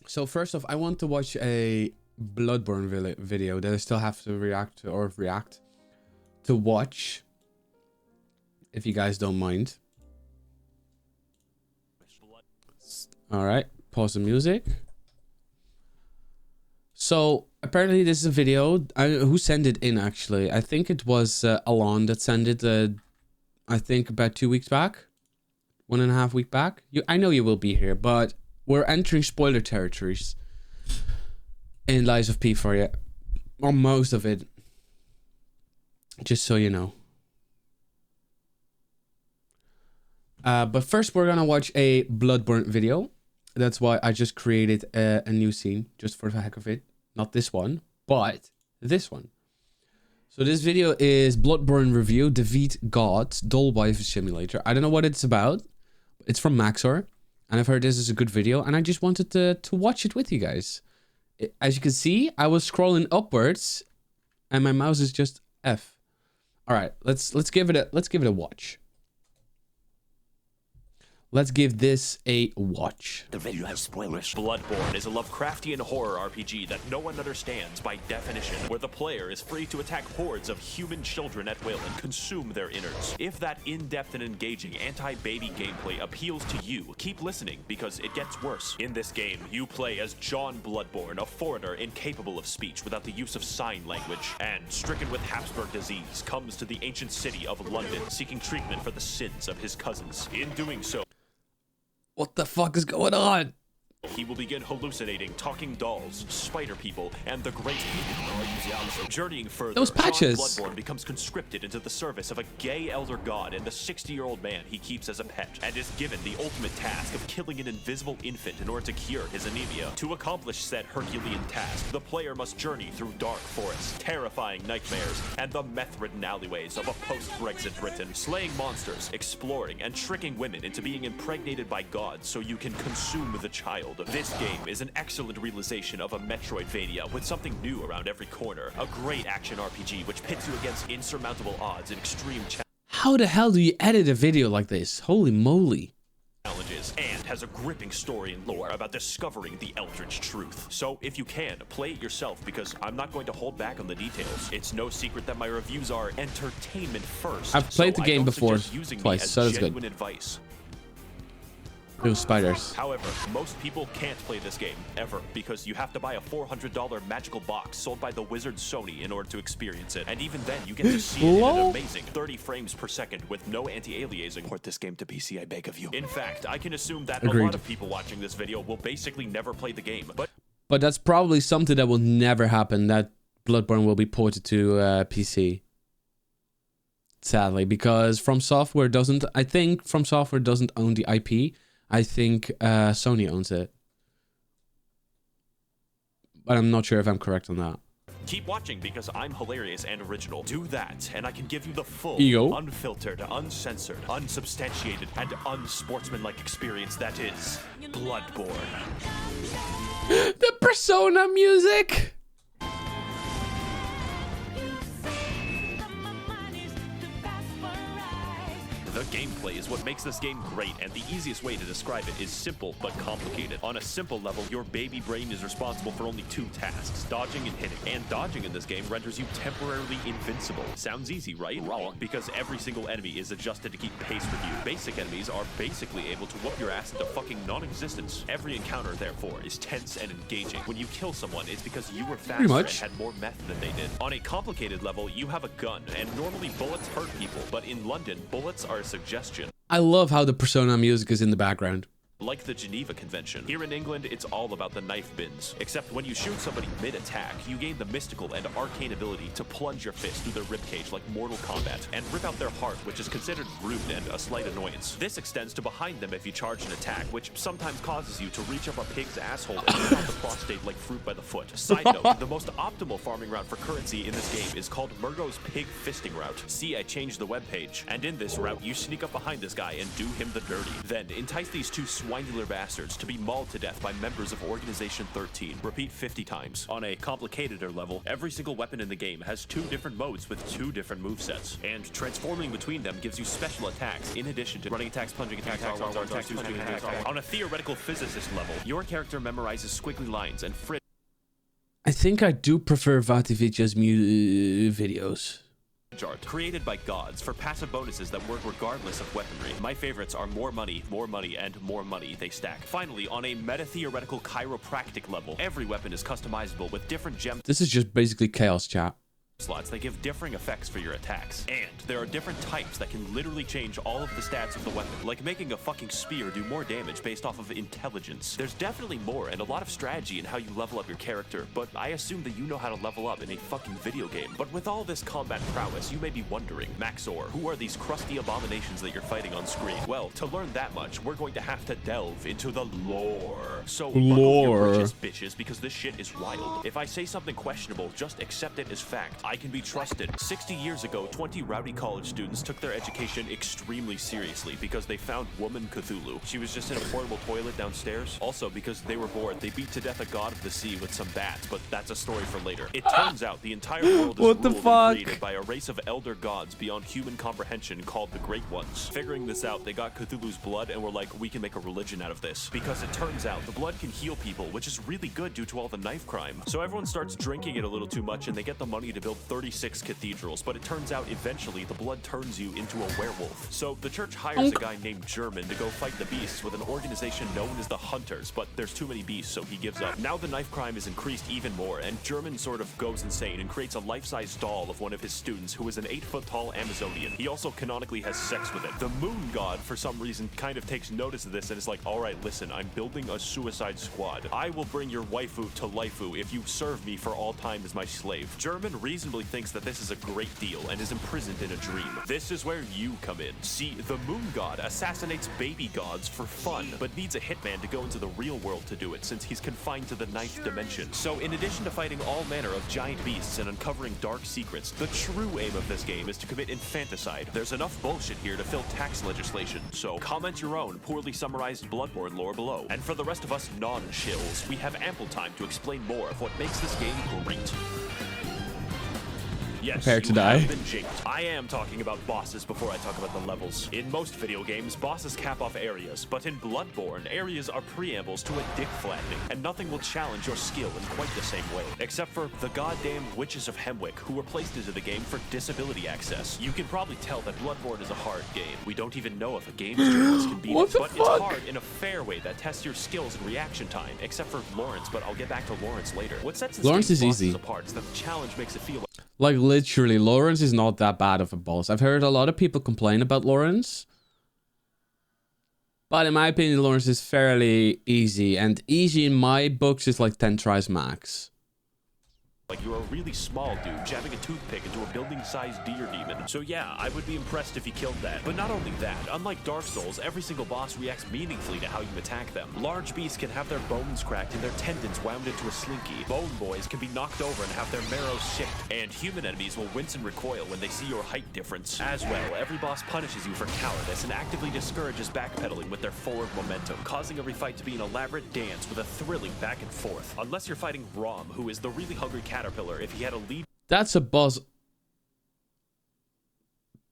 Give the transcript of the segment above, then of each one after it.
So first off, I want to watch a Bloodborne video that I still have to react to watch. If you guys don't mind. All right, pause the music. So apparently this is a video. Who sent it in actually? I think it was Alon that sent it. I think about 2 weeks back, 1.5 weeks back. I know you will be here, but we're entering spoiler territories in Lies of P for you, or most of it. Just so you know. But first we're gonna watch a Bloodborne video. That's why I just created a new scene, just for the heck of it. Not this one, but this one. So this video is Bloodborne review, Defeat Gods, Doll Wife Simulator. I don't know what it's about. It's from Max0rs, and I've heard this is a good video, and I just wanted to watch it with you guys. As you can see, I was scrolling upwards, and my mouse is just F. All right, let's give it a watch. Let's give this a watch. The video has spoilers. Bloodborne is a Lovecraftian horror RPG that no one understands by definition, where the player is free to attack hordes of human children at will and consume their innards. If that in-depth and engaging anti-baby gameplay appeals to you, keep listening because it gets worse. In this game, you play as John Bloodborne, a foreigner incapable of speech without the use of sign language, and stricken with Habsburg disease, comes to the ancient city of London, seeking treatment for the sins of his cousins. In doing so, what the fuck is going on? he will begin hallucinating talking dolls, spider people, and the great people. Journeying further, those patches. John Bloodborne becomes conscripted into the service of a gay elder god and the 60-year-old man he keeps as a pet, and is given the ultimate task of killing an invisible infant in order to cure his anemia. To accomplish said Herculean task, the player must journey through dark forests, terrifying nightmares, and the meth-ridden alleyways of a post-Brexit Britain, slaying monsters, exploring, and tricking women into being impregnated by gods so you can consume the child. This game is an excellent realization of a Metroidvania with something new around every corner. A great action RPG which pits you against insurmountable odds and extreme How the hell do you edit a video like this? Holy moly. Challenges, and has a gripping story and lore about discovering the Eldritch truth. So if you can, play it yourself because I'm not going to hold back on the details. It's no secret that my reviews are entertainment first. I've played the game before twice, so that's good. Advice. Those spiders. However, most people can't play this game, ever, because you have to buy a $400 magical box sold by the wizard Sony in order to experience it. And even then, you get to see it in an amazing 30 frames per second with no anti-aliasing. Port this game to PC, I beg of you. In fact, I can assume that a lot of people watching this video will basically never play the game. But that's probably something that will never happen, that Bloodborne will be ported to PC. Sadly, because From Software doesn't, I think From Software doesn't own the IP. I think Sony owns it. But I'm not sure if I'm correct on that. Keep watching because I'm hilarious and original. Do that, and I can give you the full, unfiltered, uncensored, unsubstantiated, and unsportsmanlike experience that is Bloodborne. The Persona music! The gameplay is what makes this game great, and the easiest way to describe it is simple but complicated. On a simple level, your baby brain is responsible for only 2 tasks, dodging and hitting. And dodging in this game renders you temporarily invincible. Sounds easy, right? Wrong. Because every single enemy is adjusted to keep pace with you. Basic enemies are basically able to whoop your ass into fucking non-existence. Every encounter, therefore, is tense and engaging. When you kill someone, it's because you were faster and had more meth than they did. On a complicated level, you have a gun, and normally bullets hurt people, but in London, bullets are a suggestion. I love how the Persona music is in the background. Like the Geneva Convention. Here in England, it's all about the knife bins. Except when you shoot somebody mid-attack, you gain the mystical and arcane ability to plunge your fist through their ribcage like Mortal Kombat, and rip out their heart, which is considered rude and a slight annoyance. This extends to behind them if you charge an attack, which sometimes causes you to reach up a pig's asshole and rip out the prostate like fruit by the foot. Side note, the most optimal farming route for currency in this game is called Myro's pig fisting route. See, I changed the webpage. And in this route, you sneak up behind this guy and do him the dirty. Then entice these 2 swine-dealer bastards to be mauled to death by members of Organization 13. Repeat 50 times. On a complicated level, every single weapon in the game has 2 different modes with 2 different movesets, and transforming between them gives you special attacks in addition to running attacks, plunging attacks, R1 attacks, punching attacks. On a theoretical physicist level, your character memorizes squiggly lines and I think I do prefer Vativich's videos. art created by gods for passive bonuses that work regardless of weaponry. My favorites are more money, and more money they stack. Finally, on a meta-theoretical chiropractic level, every weapon is customizable with different gem This is just basically chaos, chat. slots that give differing effects for your attacks. And there are different types that can literally change all of the stats of the weapon, like making a fucking spear do more damage based off of intelligence. There's definitely more and a lot of strategy in how you level up your character, but I assume that you know how to level up in a fucking video game. But with all this combat prowess, you may be wondering, Max0rs, who are these crusty abominations that you're fighting on screen? Well, to learn that much, we're going to have to delve into the lore. So buckle your britches, bitches, because this shit is wild. If I say something questionable, just accept it as fact. I can be trusted. 60 years ago, 20 rowdy college students took their education extremely seriously because they found woman Cthulhu. She was just in a portable toilet downstairs. Also, because they were bored, they beat to death a god of the sea with some bats, but that's a story for later. It turns out the entire world is ruled and created by a race of elder gods beyond human comprehension called the Great Ones. Figuring this out, they got Cthulhu's blood and were like, we can make a religion out of this. Because it turns out the blood can heal people, which is really good due to all the knife crime. So everyone starts drinking it a little too much and they get the money to build 36 cathedrals, but it turns out eventually the blood turns you into a werewolf. So the church hires a guy named German to go fight the beasts with an organization known as the Hunters, but there's too many beasts, so he gives up. Now the knife crime is increased even more, and German sort of goes insane and creates a life-size doll of one of his students who is an 8-foot-tall Amazonian. He also canonically has sex with it. The moon god, for some reason, kind of takes notice of this and is like, alright, listen, I'm building a suicide squad. I will bring your waifu to laifu if you serve me for all time as my slave. German reasonably thinks that this is a great deal and is imprisoned in a dream. This is where you come in. See, the moon god assassinates baby gods for fun, but needs a hitman to go into the real world to do it since he's confined to the 9th dimension. So in addition to fighting all manner of giant beasts and uncovering dark secrets, the true aim of this game is to commit infanticide. There's enough bullshit here to fill tax legislation, so comment your own poorly summarized Bloodborne lore below. And for the rest of us non-shills, we have ample time to explain more of what makes this game great. Yes, prepare to you die. have been jinxed. I am talking about bosses before I talk about the levels. In most video games, bosses cap off areas, but in Bloodborne, areas are preambles to a dick flattening, and nothing will challenge your skill in quite the same way. Except for the goddamn Witches of Hemwick, who were placed into the game for disability access. You can probably tell that Bloodborne is a hard game. We don't even know if a games journalist can beat it, but it's hard in a fair way that tests your skills and reaction time, except for Lawrence, but I'll get back to Lawrence later. What sets Lawrence is easy apart is that the challenge makes it feel like literally, Lawrence is not that bad of a boss. I've heard a lot of people complain about Lawrence, but in my opinion, Lawrence is fairly easy, and easy in my books is like 10 tries max. like you're a really small dude jabbing a toothpick into a building-sized deer demon. So yeah, I would be impressed if he killed that. But not only that, unlike Dark Souls, every single boss reacts meaningfully to how you attack them. Large beasts can have their bones cracked and their tendons wound into a slinky. Bone boys can be knocked over and have their marrow shipped. And human enemies will wince and recoil when they see your height difference. As well, every boss punishes you for cowardice and actively discourages backpedaling with their forward momentum, causing every fight to be an elaborate dance with a thrilling back and forth. Unless you're fighting Rom, who is the really hungry caterpillar if he had a lead. That's a boss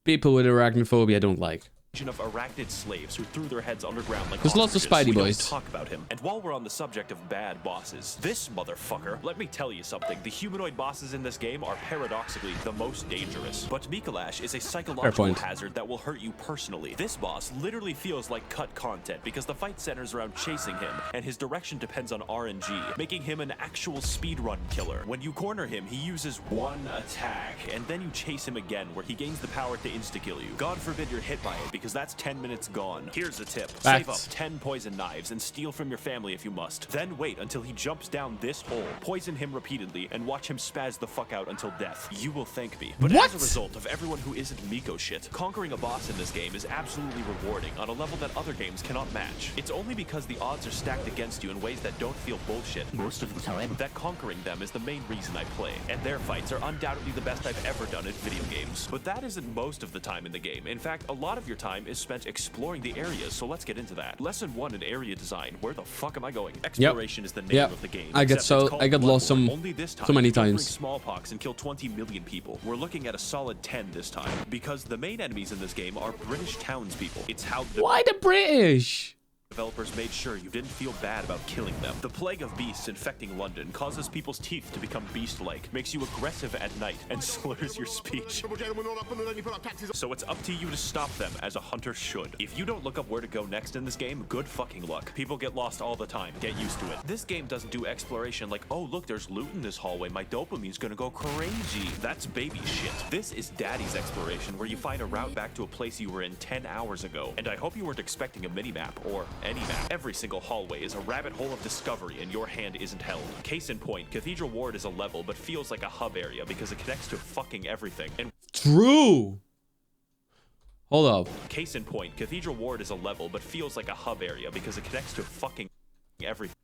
people with arachnophobia don't like. Of arachnid slaves who threw their heads underground like there's lots of Spidey boys. Don't talk about him. And while we're on the subject of bad bosses, this motherfucker, let me tell you something. The humanoid bosses in this game are paradoxically the most dangerous. But Mikolash is a psychological hazard that will hurt you personally. This boss literally feels like cut content because the fight centers around chasing him, and his direction depends on RNG, making him an actual speedrun killer. When you corner him, he uses one attack, and then you chase him again, where he gains the power to insta-kill you. God forbid you're hit by it, because that's 10 minutes gone. Here's a tip. Save up 10 poison knives and steal from your family if you must. Then wait until he jumps down this hole, poison him repeatedly, and watch him spaz the fuck out until death. You will thank me. But as a result of everyone who isn't Miko shit, conquering a boss in this game is absolutely rewarding on a level that other games cannot match. It's only because the odds are stacked against you in ways that don't feel bullshit most of the time that conquering them is the main reason I play, and their fights are undoubtedly the best I've ever done in video games. But that isn't most of the time in the game. In fact, a lot of your time time is spent exploring the areas, so let's get into that. Lesson 1 in area design. Where the fuck am I going? Exploration is the name of the game. I get lost only this time, so many you don't bring times. smallpox and kill 20 million people. We're looking at a solid 10 this time, because the main enemies in this game are British townspeople. It's how Why the British? developers made sure you didn't feel bad about killing them. The plague of beasts infecting London causes people's teeth to become beast-like, makes you aggressive at night, and slurs your speech. So it's up to you to stop them, as a hunter should. If you don't look up where to go next in this game, good fucking luck. People get lost all the time. Get used to it. This game doesn't do exploration like, oh look, there's loot in this hallway, my dopamine's gonna go crazy. That's baby shit. This is daddy's exploration, where you find a route back to a place you were in 10 hours ago. And I hope you weren't expecting a mini-map, or any map. Every single hallway is a rabbit hole of discovery and your hand isn't held. Case in point, Cathedral Ward is a level but feels like a hub area because it connects to fucking everything. And True. Hold up. Case in point, Cathedral Ward is a level but feels like a hub area because it connects to fucking everything.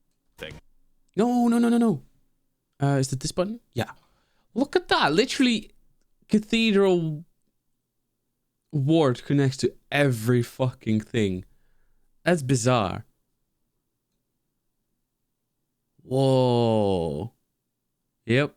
No. Is it this button? Yeah. Look at that. Literally, Cathedral Ward connects to every fucking thing. That's bizarre. Whoa. Yep.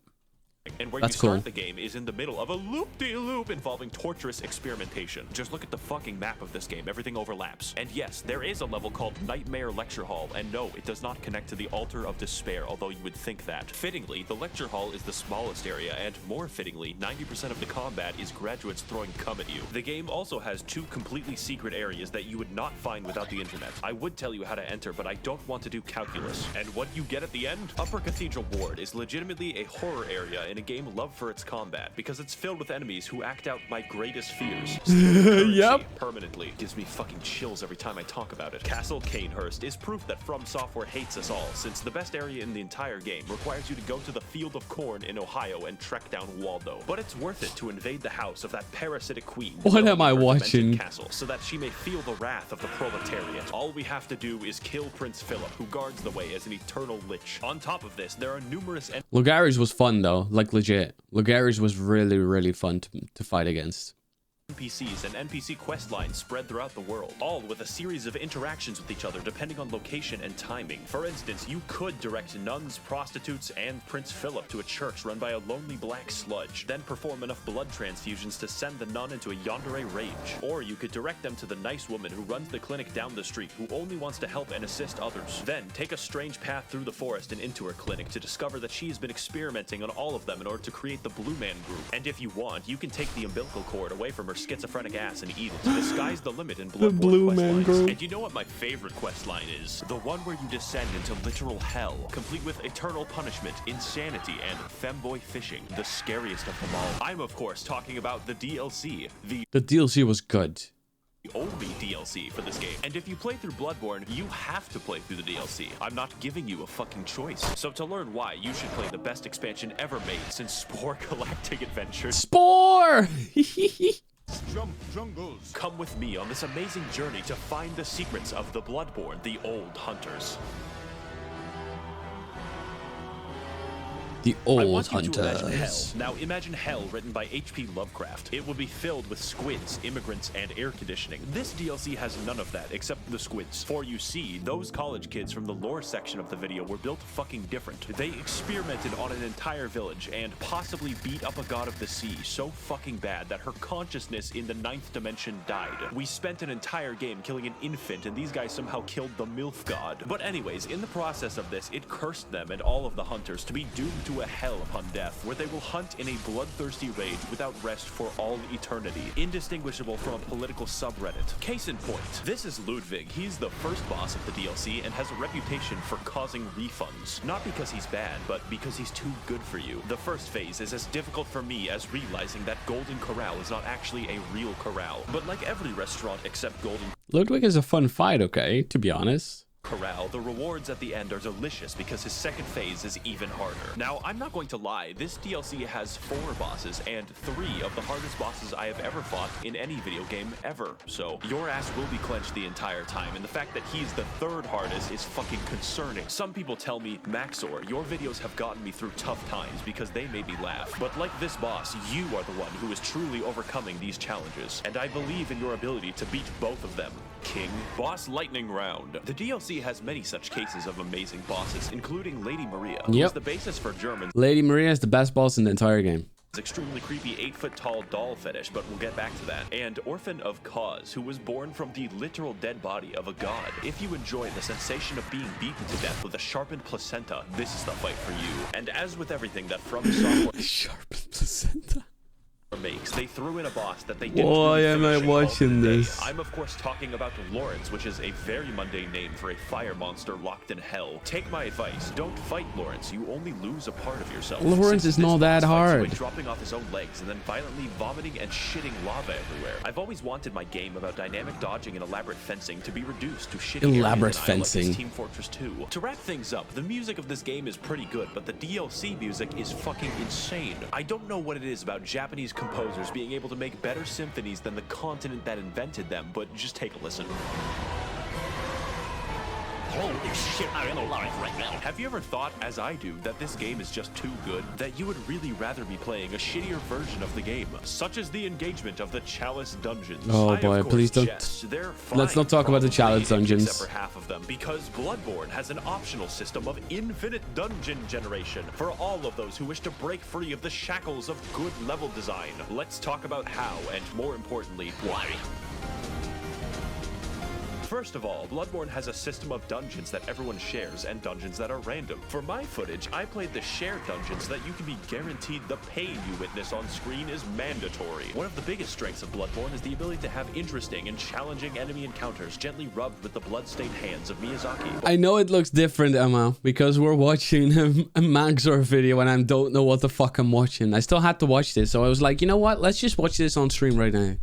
And where That's you start cool. the game is in the middle of a loop-de-loop involving torturous experimentation. Just look at the fucking map of this game. Everything overlaps. And yes, there is a level called Nightmare Lecture Hall. And no, it does not connect to the Altar of Despair, although you would think that. Fittingly, the Lecture Hall is the smallest area, and more fittingly, 90% of the combat is graduates throwing cum at you. The game also has 2 completely secret areas that you would not find without the internet. I would tell you how to enter, but I don't want to do calculus. And what you get at the end? Upper Cathedral Ward is legitimately a horror area in a game loved for its combat, because it's filled with enemies who act out my greatest fears. Yep. Permanently. Gives me fucking chills every time I talk about it. Castle Canehurst is proof that From Software hates us all, since the best area in the entire game requires you to go to the Field of Corn in Ohio and trek down Waldo. But it's worth it to invade the house of that parasitic queen. What am I her demented watching? Castle, so that she may feel the wrath of the proletariat. All we have to do is kill Prince Philip, who guards the way as an eternal lich. On top of this, there are numerous Lugaris was fun though, like legit. Lugaris was really fun to fight against. NPCs and NPC quest lines spread throughout the world, all with a series of interactions with each other depending on location and timing. For instance, you could direct nuns, prostitutes, and Prince Philip to a church run by a lonely black sludge, then perform enough blood transfusions to send the nun into a yandere rage. Or you could direct them to the nice woman who runs the clinic down the street, who only wants to help and assist others. Then take a strange path through the forest and into her clinic to discover that she's been experimenting on all of them in order to create the Blue Man Group. And if you want, you can take the umbilical cord away from her schizophrenic ass and eat it. The sky's the limit in Bloodborne Blue quest Man lines. Group. And you know what my favorite quest line is? The one where you descend into literal hell, complete with eternal punishment, insanity, and femboy fishing, the scariest of them all. I'm of course talking about the DLC, the DLC was good. only DLC for this game. And if you play through Bloodborne, you have to play through the DLC. I'm not giving you a fucking choice. So to learn why, you should play the best expansion ever made since Spore Galactic Adventures. Spore! Jungles. Come with me on this amazing journey to find the secrets of the Bloodborne, the old hunters. The I old want you to imagine hell. hunters. Now imagine hell written by H.P. Lovecraft. It would be filled with squids, immigrants, and air conditioning. This DLC has none of that except the squids. For you see, those college kids from the lore section of the video were built fucking different. They experimented on an entire village and possibly beat up a god of the sea so fucking bad that her consciousness in the 9th dimension died. We spent an entire game killing an infant and these guys somehow killed the MILF god. But anyways, in the process of this, it cursed them and all of the hunters to be doomed to a hell upon death, where they will hunt in a bloodthirsty rage without rest for all eternity, indistinguishable from a political subreddit. Case in point, this is Ludwig. He's the first boss of the DLC and has a reputation for causing refunds. Not because he's bad, but because he's too good for you. The first phase is as difficult for me as realizing that Golden Corral is not actually a real corral. But like every restaurant except Golden Ludwig is a fun fight, okay, to be honest. corral, the rewards at the end are delicious because his second phase is even harder. Now, I'm not going to lie, this DLC has 4 bosses and 3 of the hardest bosses I have ever fought in any video game ever. So, your ass will be clenched the entire time, and the fact that he's the 3rd hardest is fucking concerning. Some people tell me, Max0rs, your videos have gotten me through tough times because they made me laugh. But like this boss, you are the one who is truly overcoming these challenges, and I believe in your ability to beat both of them. King. Boss Lightning Round. The DLC has many such cases of amazing bosses, including Lady Maria, who is the basis for Germans. Lady Maria is the best boss in the entire game. Extremely creepy 8-foot-tall doll fetish, but we'll get back to that. And Orphan of Cause, who was born from the literal dead body of a god. If you enjoy the sensation of being beaten to death with a sharpened placenta, this is the fight for you. And as with everything that From Software sharpened placenta makes, they threw in a boss that they didn't. Why am I watching this? I'm of course talking about Lawrence, which is a very mundane name for a fire monster locked in hell. Take my advice, don't fight Lawrence, you only lose a part of yourself. Lawrence is not that hard. Dropping off his own legs and then violently vomiting and shitting lava everywhere. I've always wanted my game about dynamic dodging and elaborate fencing to be reduced to shitty elaborate fencing. Like Team Fortress 2. To wrap things up, the music of this game is pretty good, but the DLC music is fucking insane. I don't know what it is about Japanese composers being able to make better symphonies than the continent that invented them, but just take a listen. Holy shit, I am alive right now. Have you ever thought, as I do, that this game is just too good? That you would really rather be playing a shittier version of the game, such as the engagement of the Chalice Dungeons? Oh boy, please don't. Let's not talk about the Chalice Dungeons. Except for half of them, because Bloodborne has an optional system of infinite dungeon generation for all of those who wish to break free of the shackles of good level design. Let's talk about how, and more importantly, why. First of all, Bloodborne has a system of dungeons that everyone shares and dungeons that are random. For my footage, I played the shared dungeons that you can be guaranteed the pain you witness on screen is mandatory. One of the biggest strengths of Bloodborne is the ability to have interesting and challenging enemy encounters gently rubbed with the blood-stained hands of Miyazaki. I know it looks different, Emma, because we're watching a Max0rs video and I don't know what the fuck I'm watching. I still had to watch this, so I was like, you know what? Let's just watch this on stream right now.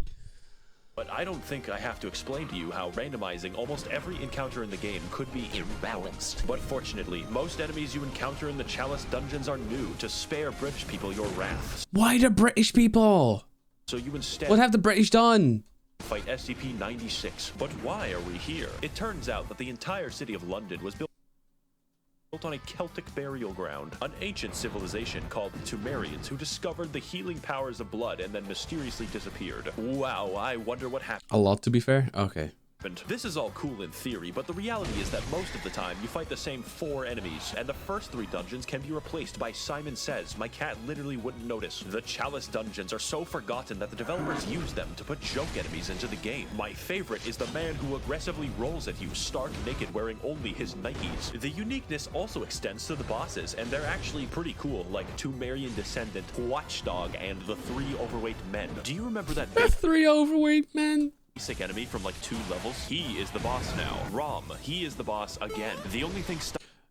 But I don't think I have to explain to you how randomizing almost every encounter in the game could be imbalanced. But fortunately, most enemies you encounter in the Chalice Dungeons are new to spare British people your wrath. Why the British people? So you instead... What have the British done? Fight SCP-96. But why are we here? It turns out that the entire city of London was built on a Celtic burial ground, an ancient civilization called the Sumerians who discovered the healing powers of blood and then mysteriously disappeared. Wow, I wonder what happened. A lot, to be fair. Okay. This is all cool in theory, but the reality is that most of the time you fight the same 4 enemies, and the first 3 dungeons can be replaced by Simon Says. My cat literally wouldn't notice. The Chalice Dungeons are so forgotten that the developers use them to put joke enemies into the game. My favorite is the man who aggressively rolls at you stark naked wearing only his Nikes. The uniqueness also extends to the bosses, and they're actually pretty cool, like Sumerian Descendant, Watchdog, and the 3 overweight men. Do you remember that? The 3 overweight men? Basic enemy from like 2 levels? He is the boss now. Rom, he is the boss again. The only thing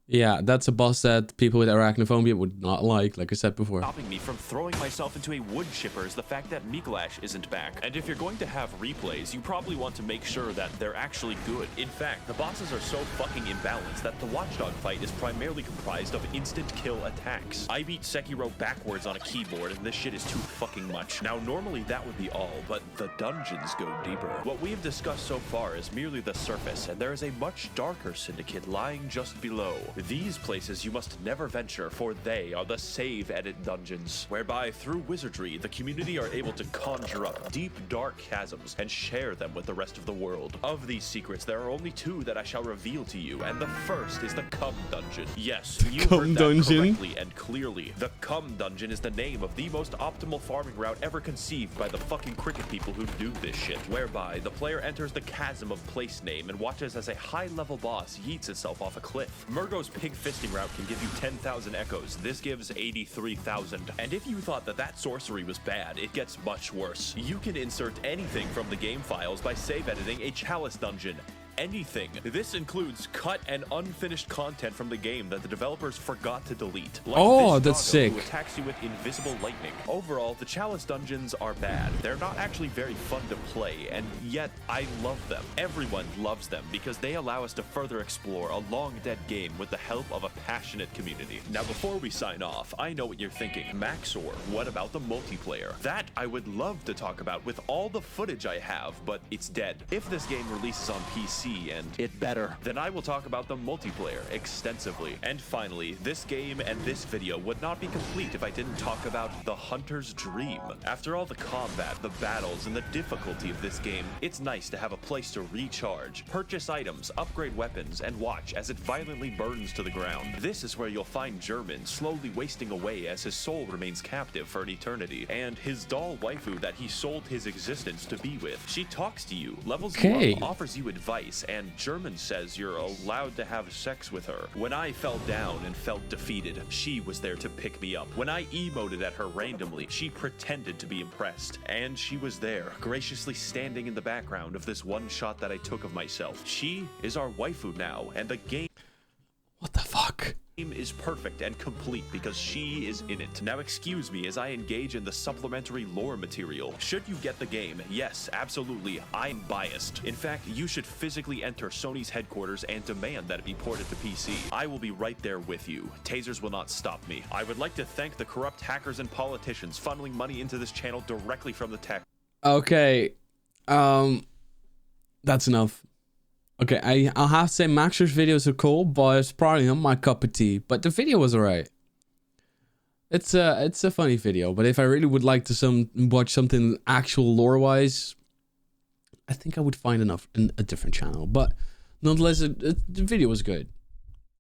yeah, that's a boss that people with arachnophobia would not like I said before. Stopping me from throwing myself into a wood chipper is the fact that Mikolash isn't back. And if you're going to have replays, you probably want to make sure that they're actually good. In fact, the bosses are so fucking imbalanced that the Watchdog fight is primarily comprised of instant kill attacks. I beat Sekiro backwards on a keyboard, and this shit is too fucking much. Now, normally that would be all, but the dungeons go deeper. What we have discussed so far is merely the surface, and there is a much darker syndicate lying just below. These places you must never venture, for they are the Save Edit dungeons, whereby through wizardry, the community are able to conjure up deep, dark chasms and share them with the rest of the world. Of these secrets, there are only 2 that I shall reveal to you, and the first is the Cum Dungeon. Yes, you heard that correctly and clearly. The Cum Dungeon is the name of the most optimal farming route ever conceived by the fucking cricket people who do this shit, whereby the player enters the chasm of place name and watches as a high-level boss yeets itself off a cliff. Murgo's pig fisting route can give you 10,000 echoes. This gives 83,000. And if you thought that sorcery was bad, it gets much worse. You can insert anything from the game files by save editing a Chalice dungeon. anything. This includes cut and unfinished content from the game that the developers forgot to delete. Like Oh, this that's doggo sick. who attacks you with invisible lightning. Overall, the chalice dungeons are bad. They're not actually very fun to play, and yet I love them. Everyone loves them because they allow us to further explore a long-dead game with the help of a passionate community. Now, before we sign off, I know what you're thinking. Max0rs, what about the multiplayer? That I would love to talk about with all the footage I have, but it's dead. If this game releases on PC, and it better, then I will talk about the multiplayer extensively. And finally, this game and this video would not be complete if I didn't talk about the hunter's dream. After all the combat, the battles, and the difficulty of this game, it's nice to have a place to recharge, purchase items, upgrade weapons, and watch as it violently burns to the ground. This is where you'll find German slowly wasting away as his soul remains captive for an eternity, and his doll waifu that he sold his existence to be with. She talks to you, levels you up, offers you advice, and German says you're allowed to have sex with her. When I fell down and felt defeated, she was there to pick me up. When I emoted at her randomly, she pretended to be impressed, and she was there, graciously standing in the background of this one shot that I took of myself. She is our waifu now, and the game What the fuck? is perfect and complete because she is in it. Now excuse me as I engage in the supplementary lore material. Should you get the game, yes, absolutely, I'm biased. In fact, you should physically enter Sony's headquarters and demand that it be ported to PC. I will be right there with you. Tasers will not stop me. I would like to thank the corrupt hackers and politicians funneling money into this channel directly from the tech. Okay, that's enough. Okay, I'll have to say Max0rs videos are cool, but it's probably not my cup of tea. But the video was alright. It's a funny video, but if I really would like to watch something actual lore-wise, I think I would find enough in a different channel. But nonetheless, the video was good.